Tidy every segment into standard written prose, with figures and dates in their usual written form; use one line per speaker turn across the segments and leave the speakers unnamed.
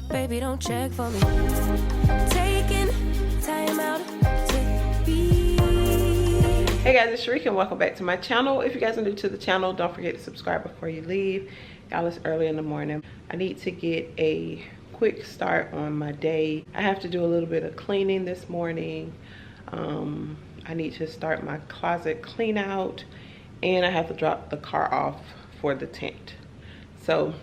Baby, don't check for me. Taking time out to be.
Hey guys, it's Sharika and welcome back to my channel. If you guys are new to the channel, don't forget to subscribe before you leave. Y'all, it's early in the morning. I need to get a quick start on my day. I have to do a little bit of cleaning this morning. I need to start my closet clean out, and I have to drop the car off for the tent. So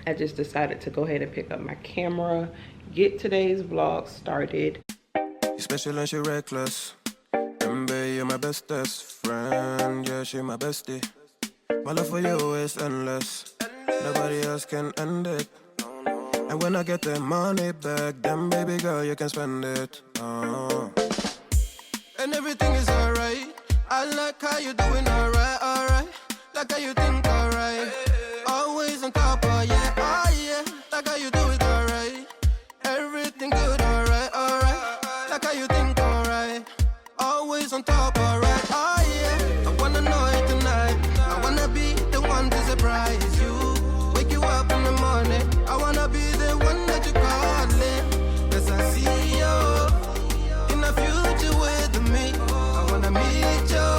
I just decided to go ahead and pick up my camera, get today's vlog started.
You special and she reckless. Remember, you're my bestest friend. Yeah, she my bestie. My love for you is endless. Nobody else can end it. And when I get the money back, then baby girl, you can spend it. And everything is alright. I like how you doing alright, alright. Like how you think alright. Always on top, oh yeah, oh yeah. Like how you do it alright. Everything good, alright, alright. Like how you think alright. Always on top, alright, oh yeah. I wanna know it tonight. I wanna be the one to surprise you. Wake you up in the morning. I wanna be the one that you calling. Cause I see you in the future with me. I wanna meet you.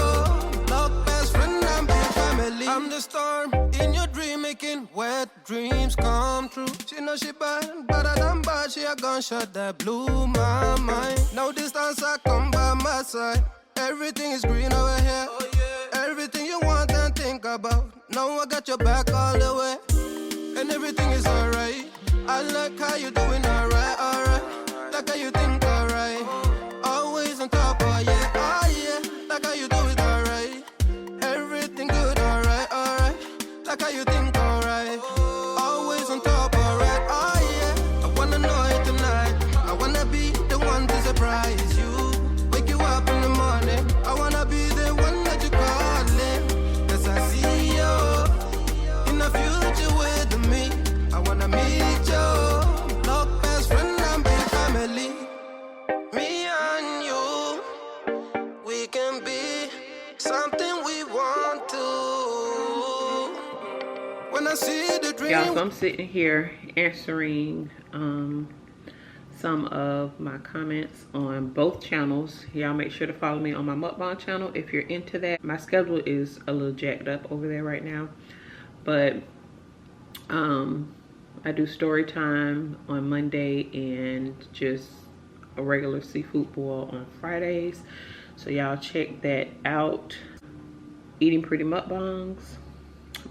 Love, best friend, and big family. I'm the storm in your dream, making wet dreams come true. She know she bad, but I don't bad. She a gunshot that blew my mind. No distance, I come by my side. Everything is green over here. Everything you want and think about. Now I got your back all the way. And everything is alright. I like how you doing alright, alright. Like how you think alright. Always on top, oh yeah, oh yeah. Like how you do it alright. Everything good, alright, alright. Like how you think alright. Always on top, alright, oh yeah. I wanna know it tonight. I wanna be the one to surprise you. Wake you up in the morning. I wanna be the one that you calling. Cause I see you in the future with me. I wanna meet you. Love, best friend, and big family. Me and you, we can be something we want to. When I see the dream.
Y'all, so I'm sitting here answering some of my comments on both channels. Y'all make sure to follow me on my mukbang channel if you're into that. My schedule is a little jacked up over there right now, but I do story time on Monday and just a regular seafood boil on Fridays. So y'all check that out. Eating pretty mukbangs.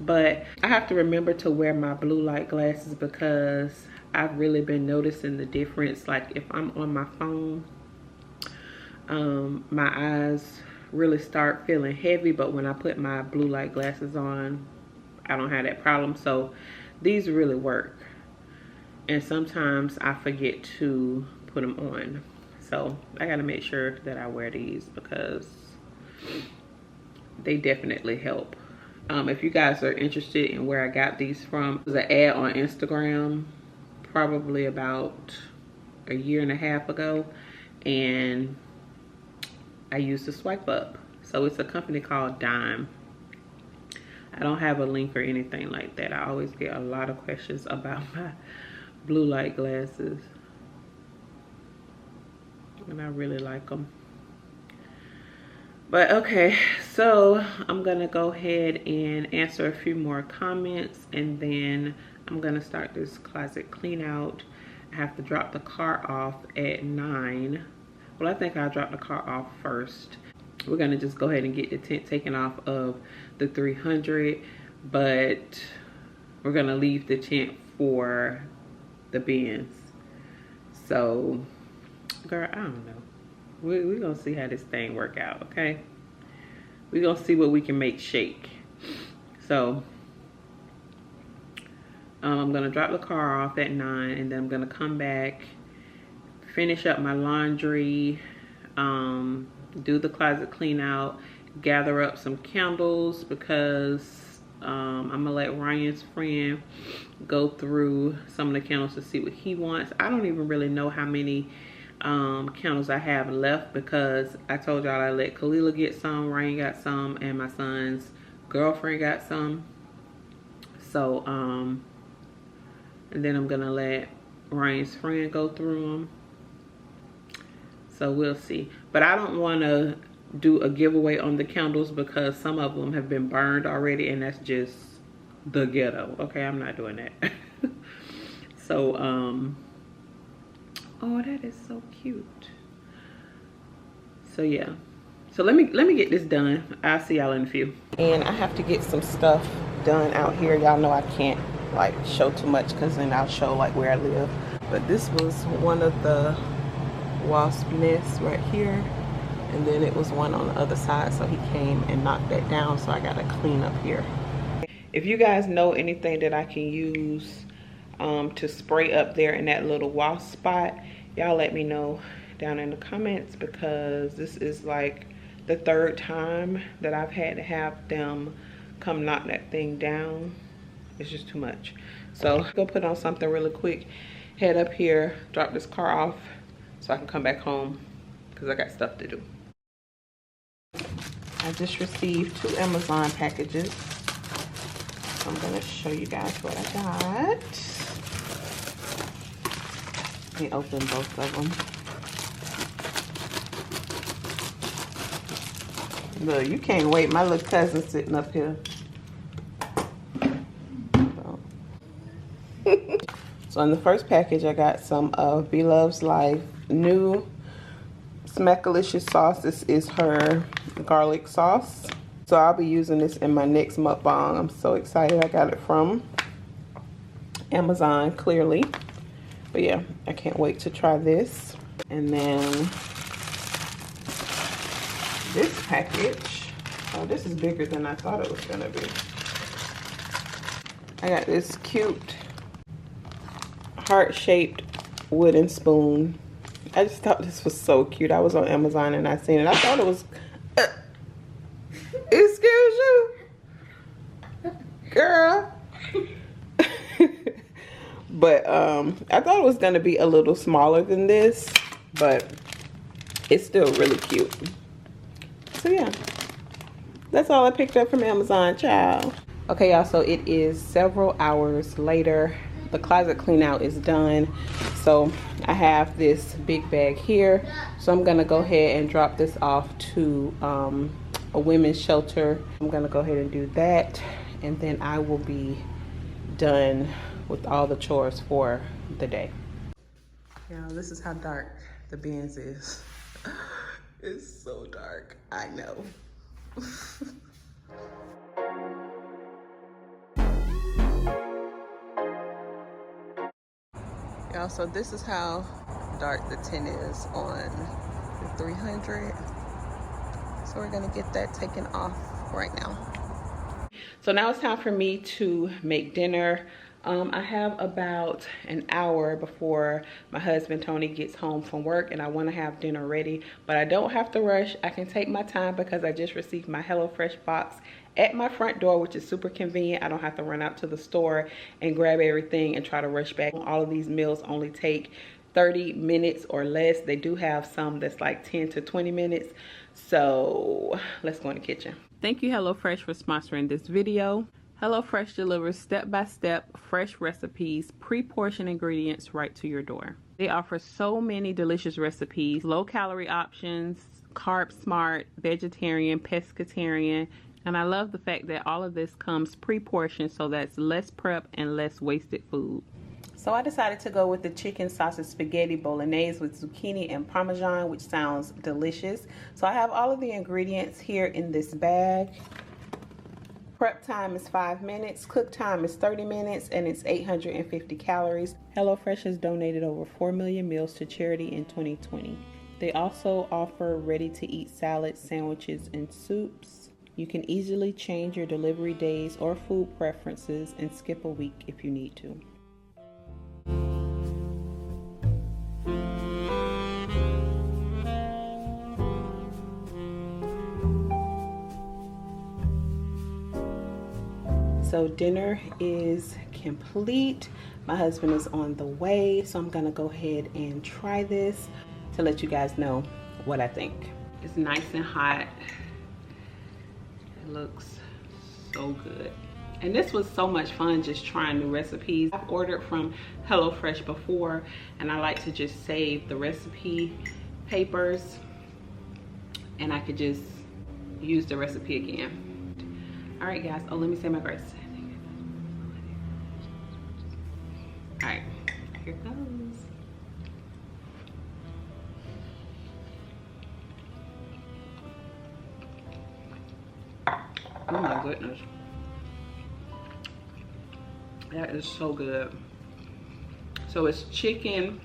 But I have to remember to wear my blue light glasses because I've really been noticing the difference. Like if I'm on my phone, my eyes really start feeling heavy, but when I put my blue light glasses on, I don't have that problem. So these really work. And sometimes I forget to put them on. So I gotta make sure that I wear these because they definitely help. If you guys are interested in where I got these from, there's an ad on Instagram probably about a year and a half ago, and I used to swipe up. So it's a company called Dime. I don't have a link or anything like that. I always get a lot of questions about my blue light glasses, and I really like them. But okay, so I'm gonna go ahead and answer a few more comments, and then I'm gonna start this closet clean out. I have to drop the car off at 9. Well, I think I'll drop the car off first. We're gonna just go ahead and get the tent taken off of the 300, but we're gonna leave the tent for the bins. So, girl, I don't know. We're gonna see how this thing work out, okay? We're gonna see what we can make shake. So, I'm gonna drop the car off at 9, and then I'm gonna come back, finish up my laundry, do the closet clean out, gather up some candles because I'm gonna let Ryan's friend go through some of the candles to see what he wants. I don't even really know how many candles I have left because I told y'all I let Kalila get some, Ryan got some, and my son's girlfriend got some. So and then I'm gonna let Rain's friend go through them. So we'll see. But I don't want to do a giveaway on the candles because some of them have been burned already, and that's just the ghetto. Okay, I'm not doing that. So oh, that is so cute. So yeah, so let me get this done. I'll see y'all in a few. And I have to get some stuff done out here. Y'all know I can't like show too much because then I'll show like where I live. But this was one of the wasp nests right here, and then it was one on the other side, so he came and knocked that down, so I gotta clean up here. If you guys know anything that I can use to spray up there in that little wasp spot, y'all let me know down in the comments, because this is like the 3rd time that I've had to have them come knock that thing down. It's just too much. So go put on something really quick, head up here, drop this car off so I can come back home because I got stuff to do. I just received 2 Amazon packages. I'm gonna show you guys what I got. Let me open both of them. Look, you can't wait. My little cousin sitting up here. So in the first package, I got some of Beloved's Life new Smackalicious sauce. This is her garlic sauce. So I'll be using this in my next mukbang. I'm so excited. I got it from Amazon, clearly. But yeah, I can't wait to try this. And then this package, oh, this is bigger than I thought it was gonna be. I got this cute heart-shaped wooden spoon. I just thought this was so cute. I was on Amazon and I seen it. I thought it was, excuse you, girl. But I thought it was gonna be a little smaller than this, but it's still really cute. So yeah, that's all I picked up from Amazon, child. Okay, y'all, so it is several hours later. The closet clean out is done. So I have this big bag here. So I'm gonna go ahead and drop this off to a women's shelter. I'm gonna go ahead and do that. And then I will be done with all the chores for the day. Now, this is how dark the Benz is. It's so dark, I know. Y'all, so this is how dark the tint is on the 300. So we're gonna get that taken off right now. So now it's time for me to make dinner. I have about an hour before my husband Tony gets home from work, and I want to have dinner ready, but I don't have to rush. I can take my time because I just received my HelloFresh box at my front door, which is super convenient. I don't have to run out to the store and grab everything and try to rush back. All of these meals only take 30 minutes or less. They do have some that's like 10 to 20 minutes. So let's go in the kitchen. Thank you, HelloFresh, for sponsoring this video. HelloFresh delivers step-by-step fresh recipes, pre-portioned ingredients right to your door. They offer so many delicious recipes, low-calorie options, carb-smart, vegetarian, pescatarian, and I love the fact that all of this comes pre-portioned, so that's less prep and less wasted food. So I decided to go with the chicken sausage spaghetti bolognese with zucchini and parmesan, which sounds delicious. So I have all of the ingredients here in this bag. Prep time is 5 minutes, cook time is 30 minutes, and it's 850 calories. HelloFresh has donated over 4 million meals to charity in 2020. They also offer ready-to-eat salads, sandwiches, and soups. You can easily change your delivery days or food preferences and skip a week if you need to. So dinner is complete. My husband is on the way, so I'm gonna go ahead and try this to let you guys know what I think. It's nice and hot. It looks so good. And this was so much fun, just trying new recipes. I've ordered from HelloFresh before, and I like to just save the recipe papers, and I could just use the recipe again. All right, guys. Oh, let me say my grace. All right, here goes. Oh my goodness. That is so good. So it's chicken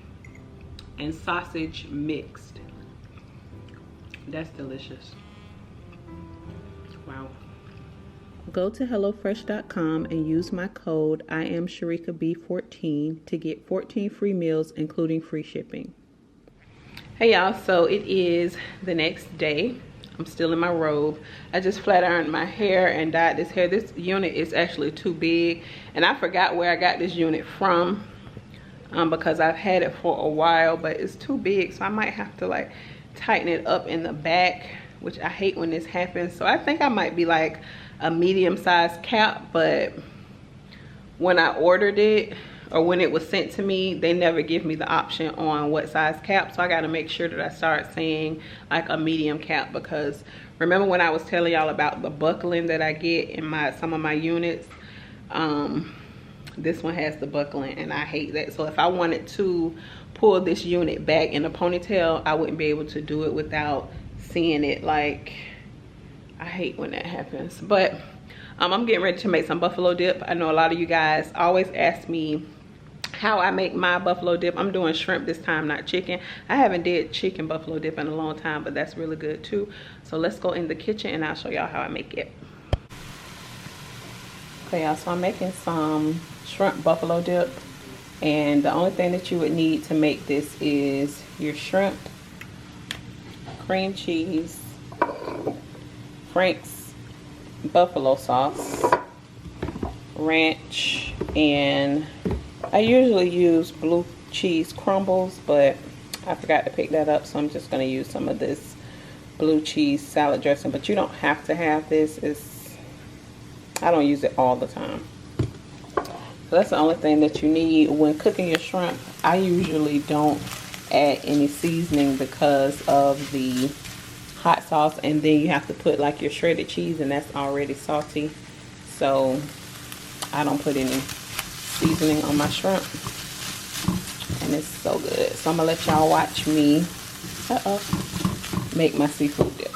and sausage mixed. That's delicious. Wow. Go to HelloFresh.com and use my code IamSharikaB14 to get 14 free meals, including free shipping. Hey y'all, so it is the next day. I'm still in my robe. I just flat ironed my hair and dyed this hair. This unit is actually too big, and I forgot where I got this unit from because I've had it for a while, but it's too big, so I might have to like tighten it up in the back, which I hate when this happens. So I think I might be like a medium-sized cap, but when I ordered it or when it was sent to me, they never give me the option on what size cap, so I got to make sure that I start saying like a medium cap, because remember when I was telling y'all about the buckling that I get in some of my units? This one has the buckling, and I hate that. So if I wanted to pull this unit back in a ponytail, I wouldn't be able to do it without seeing it. Like, I hate when that happens. But I'm getting ready to make some buffalo dip. I know a lot of you guys always ask me how I make my buffalo dip. I'm doing shrimp this time, not chicken. I haven't did chicken buffalo dip in a long time, but that's really good too. So let's go in the kitchen and I'll show y'all how I make it. Okay, y'all, so I'm making some shrimp buffalo dip, and the only thing that you would need to make this is your shrimp, cream cheese, Frank's buffalo sauce, ranch, and I usually use blue cheese crumbles, but I forgot to pick that up, so I'm just going to use some of this blue cheese salad dressing. But you don't have to have this. I don't use it all the time. So that's the only thing that you need when cooking your shrimp. I usually don't add any seasoning because of the hot sauce, and then you have to put like your shredded cheese, and that's already salty, so I don't put any seasoning on my shrimp, and it's so good. So I'm gonna let y'all watch me make my seafood dip.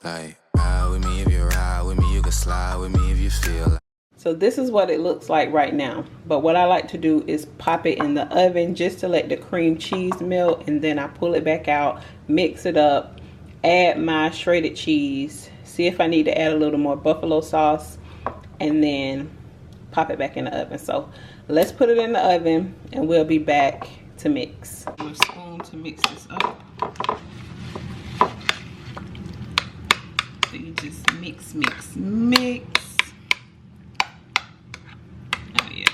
Like, ride with me if you ride with me, you can slide with me if you feel like.
So this is what it looks like right now, but what I like to do is pop it in the oven just to let the cream cheese melt, and then I pull it back out, mix it up, add my shredded cheese, see if I need to add a little more buffalo sauce, and then pop it back in the oven. So let's put it in the oven and we'll be back to mix. I'm a spoon to mix this up. So you just mix, mix, mix. Oh yeah,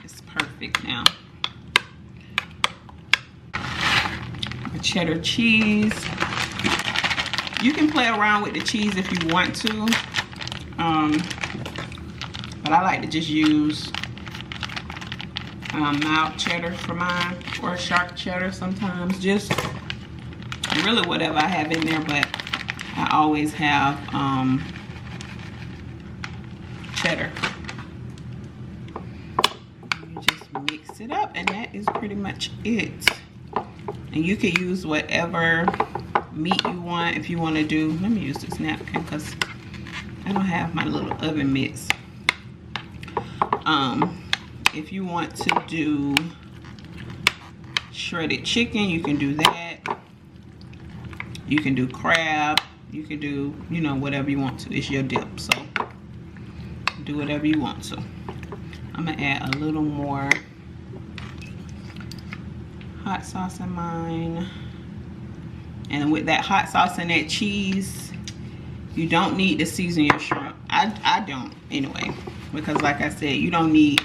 it's perfect now. A cheddar cheese. You can play around with the cheese if you want to, but I like to just use mild cheddar for mine, or sharp cheddar sometimes. Just really whatever I have in there, but I always have cheddar. You just mix it up, and that is pretty much it. And you can use whatever meat you want. If you want to do, let me use this napkin because I don't have my little oven mitts. If you want to do shredded chicken, you can do that. You can do crab. You can do, you know, whatever you want to. It's your dip, so do whatever you want to. I'm gonna add a little more hot sauce in mine. And with that hot sauce and that cheese, you don't need to season your shrimp. I don't anyway. because like I said, you don't need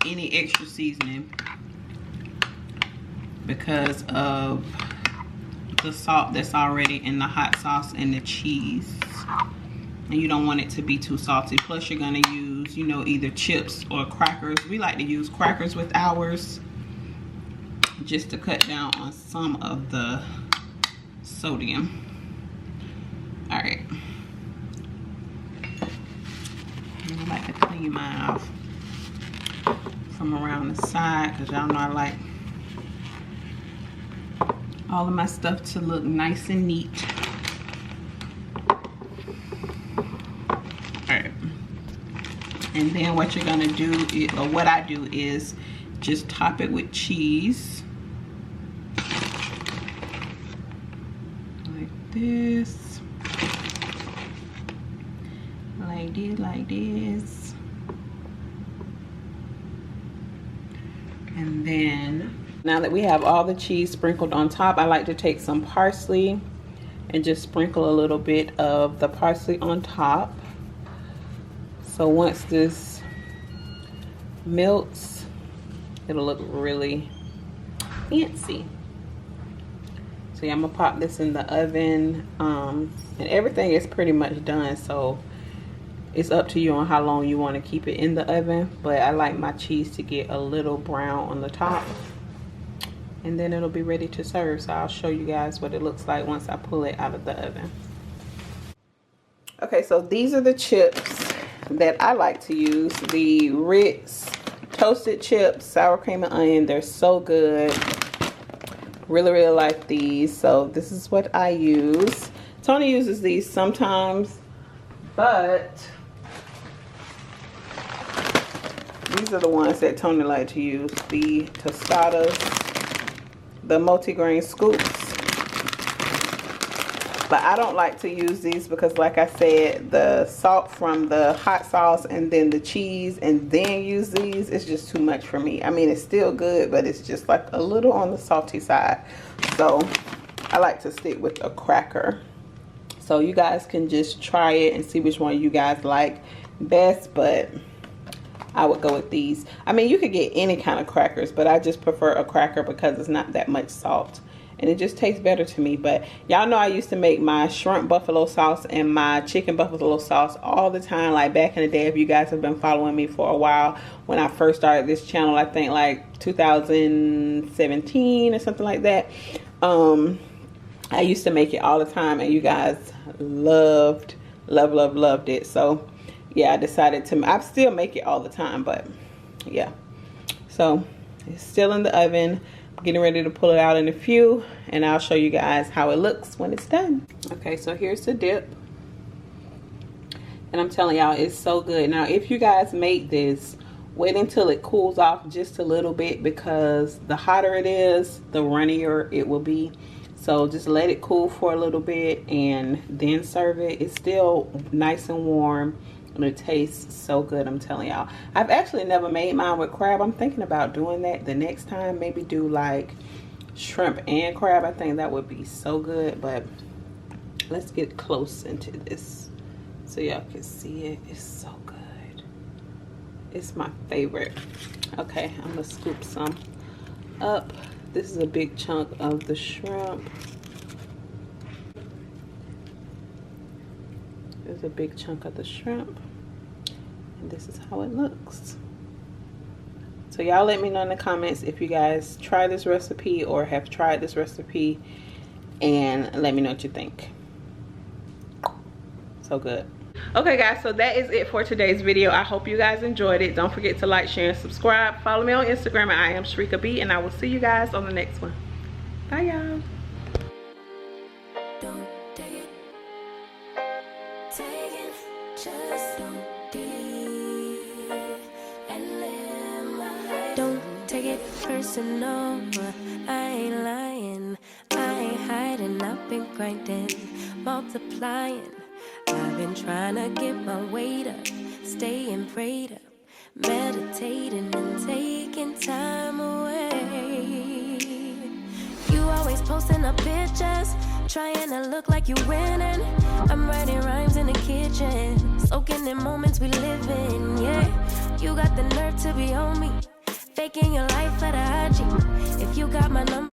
any extra seasoning because of the salt that's already in the hot sauce and the cheese. And you don't want it to be too salty. Plus you're gonna use, you know, either chips or crackers. We like to use crackers with ours just to cut down on some of the sodium. All right. And I like to clean mine off from around the side because y'all know I like all of my stuff to look nice and neat. Alright. And then what you're gonna do is, or what I do is just top it with cheese. Like this. Like this. And then, now that we have all the cheese sprinkled on top, I like to take some parsley and just sprinkle a little bit of the parsley on top. So once this melts, it'll look really fancy. So yeah, I'm gonna pop this in the oven, and everything is pretty much done, so it's up to you on how long you want to keep it in the oven, but I like my cheese to get a little brown on the top, and then it'll be ready to serve. So I'll show you guys what it looks like once I pull it out of the oven. Okay, so these are the chips that I like to use, the Ritz toasted chips, sour cream and onion. They're so good. Really like these. So this is what I use. Tony uses these sometimes, but these are the ones that Tony likes to use, the tostadas, the multigrain scoops. But I don't like to use these because, like I said, the salt from the hot sauce and then the cheese and then use these, it's just too much for me. I mean, it's still good, but it's just like a little on the salty side. So I like to stick with a cracker. So you guys can just try it and see which one you guys like best, but I would go with these. I mean, you could get any kind of crackers, but I just prefer a cracker because it's not that much salt. And it just tastes better to me. But y'all know I used to make my shrimp buffalo sauce and my chicken buffalo sauce all the time. Like back in the day, if you guys have been following me for a while, when I first started this channel, I think like 2017 or something like that. I used to make it all the time, and you guys loved it. So yeah, I decided to, I still make it all the time, but yeah. So it's still in the oven. Getting ready to pull it out in a few, and I'll show you guys how it looks when it's done. Okay, so here's the dip, and I'm telling y'all, it's so good. Now if you guys make this, wait until it cools off just a little bit, because the hotter it is, the runnier it will be. So just let it cool for a little bit and then serve it. It's still nice and warm, and it tastes so good, I'm telling y'all. I've actually never made mine with crab. I'm thinking about doing that the next time. Maybe do like shrimp and crab. I think that would be so good. But let's get close into this so y'all can see it. It's so good. It's my favorite. Okay, I'm gonna scoop some up. This is a big chunk of the shrimp. There's a big chunk of the shrimp, and this is how it looks. So y'all let me know in the comments if you guys try this recipe or have tried this recipe, and let me know what you think. So good. Okay guys, so that is it for today's video. I hope you guys enjoyed it. Don't forget to like, share, and subscribe. Follow me on Instagram at @IamSharikaB, and I will see you guys on the next one. Bye y'all.
Don't take it personal, I ain't lying, I ain't hiding, I've been grinding, multiplying. I've been trying to get my weight up, staying prayed up, meditating and taking time away. You always posting up pictures, trying to look like you winning. I'm writing rhymes in the kitchen, soaking in moments we live in, yeah. You got the nerve to be on me, faking your life for the IG. If you got my number,